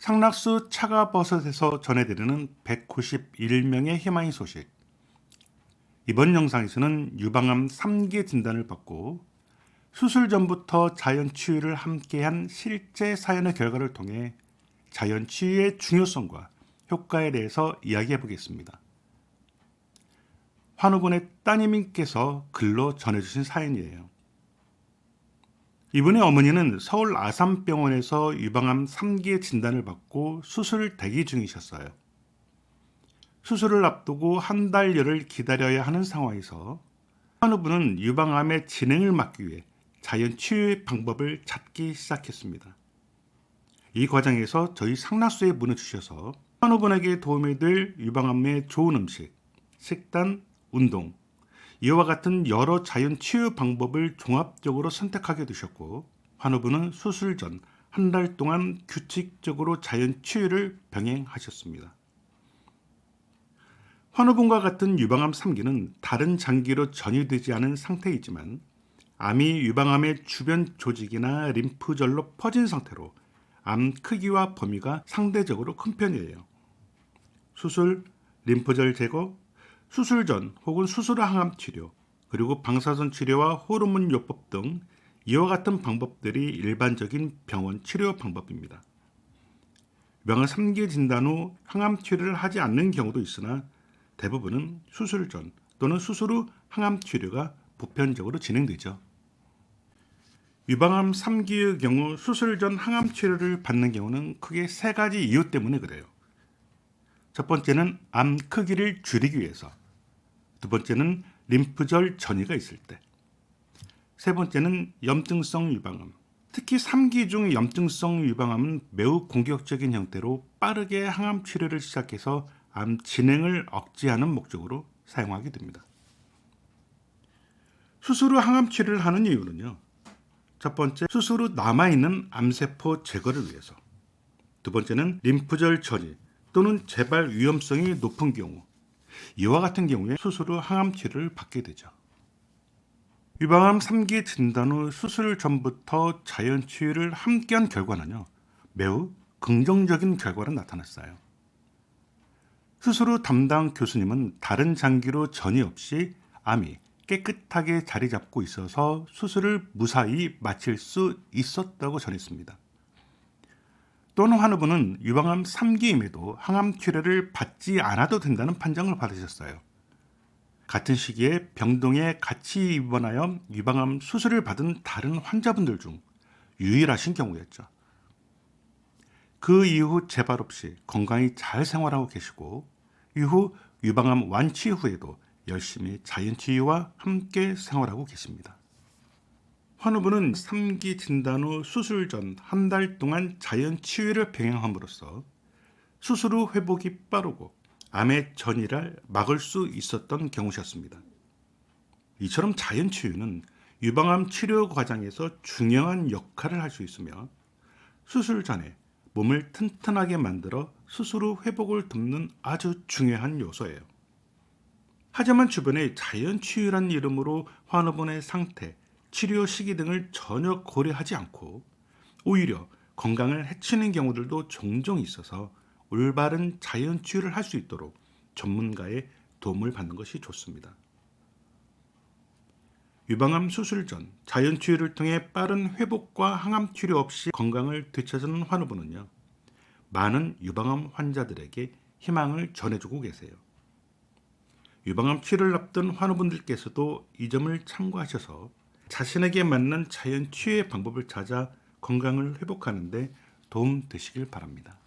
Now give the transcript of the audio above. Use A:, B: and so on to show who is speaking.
A: 상락수 차가버섯에서 전해드리는 191명의 희망의 소식. 이번 영상에서는 유방암 3기 진단을 받고 수술 전부터 자연치유를 함께한 실제 사연의 결과를 통해 자연치유의 중요성과 효과에 대해서 이야기해 보겠습니다. 환우분의 따님께서 글로 전해주신 사연이에요. 이분의 어머니는 서울 아산병원에서 유방암 3기의 진단을 받고 수술 대기 중이셨어요. 수술을 앞두고 한 달여를 기다려야 하는 상황에서 환우분은 유방암의 진행을 막기 위해 자연치유의 방법을 찾기 시작했습니다. 이 과정에서 저희 상락소에 문을 주셔서 환우분에게 도움이 될 유방암의 좋은 음식, 식단, 운동, 이와 같은 여러 자연치유 방법을 종합적으로 선택하게 되셨고, 환우분은 수술 전 한 달 동안 규칙적으로 자연치유를 병행하셨습니다. 환우분과 같은 유방암 3기는 다른 장기로 전이되지 않은 상태이지만 암이 유방암의 주변 조직이나 림프절로 퍼진 상태로 암 크기와 범위가 상대적으로 큰 편이에요. 수술, 림프절 제거, 수술 전 혹은 수술 후 항암 치료, 그리고 방사선 치료와 호르몬 요법 등 이와 같은 방법들이 일반적인 병원 치료 방법입니다. 유방암 3기 진단 후 항암 치료를 하지 않는 경우도 있으나 대부분은 수술 전 또는 수술 후 항암 치료가 보편적으로 진행되죠. 유방암 3기의 경우 수술 전 항암 치료를 받는 경우는 크게 세 가지 이유 때문에 그래요. 첫 번째는 암 크기를 줄이기 위해서, 두 번째는 림프절 전이가 있을 때, 세 번째는 염증성 유방암. 특히 3기 중 염증성 유방암은 매우 공격적인 형태로 빠르게 항암 치료를 시작해서 암 진행을 억제하는 목적으로 사용하게 됩니다. 수술 후 항암 치료를 하는 이유는요. 첫 번째, 수술 후 남아있는 암세포 제거를 위해서, 두 번째는 림프절 전이 또는 재발 위험성이 높은 경우, 이와 같은 경우에 수술 후 항암 치료를 받게 되죠. 유방암 3기 진단 후 수술 전부터 자연치유를 함께한 결과는요, 매우 긍정적인 결과로 나타났어요. 수술 후 담당 교수님은 다른 장기로 전이 없이 암이 깨끗하게 자리 잡고 있어서 수술을 무사히 마칠 수 있었다고 전했습니다. 또는 환우분은 유방암 3기임에도 항암 치료를 받지 않아도 된다는 판정을 받으셨어요. 같은 시기에 병동에 같이 입원하여 유방암 수술을 받은 다른 환자분들 중 유일하신 경우였죠. 그 이후 재발 없이 건강히 잘 생활하고 계시고, 이후 유방암 완치 후에도 열심히 자연치유와 함께 생활하고 계십니다. 환우분은 3기 진단 후 수술 전 한 달 동안 자연치유를 병행함으로써 수술 후 회복이 빠르고 암의 전이를 막을 수 있었던 경우셨습니다. 이처럼 자연치유는 유방암 치료 과정에서 중요한 역할을 할 수 있으며 수술 전에 몸을 튼튼하게 만들어 수술 후 회복을 돕는 아주 중요한 요소예요. 하지만 주변에 자연치유란 이름으로 환우분의 상태, 치료 시기 등을 전혀 고려하지 않고 오히려 건강을 해치는 경우들도 종종 있어서 올바른 자연치유를 할 수 있도록 전문가의 도움을 받는 것이 좋습니다. 유방암 수술 전 자연치유를 통해 빠른 회복과 항암 치료 없이 건강을 되찾은 환우분은요, 많은 유방암 환자들에게 희망을 전해주고 계세요. 유방암 치료를 앞둔 환우분들께서도 이 점을 참고하셔서 자신에게 맞는 자연치유의 방법을 찾아 건강을 회복하는 데 도움 되시길 바랍니다.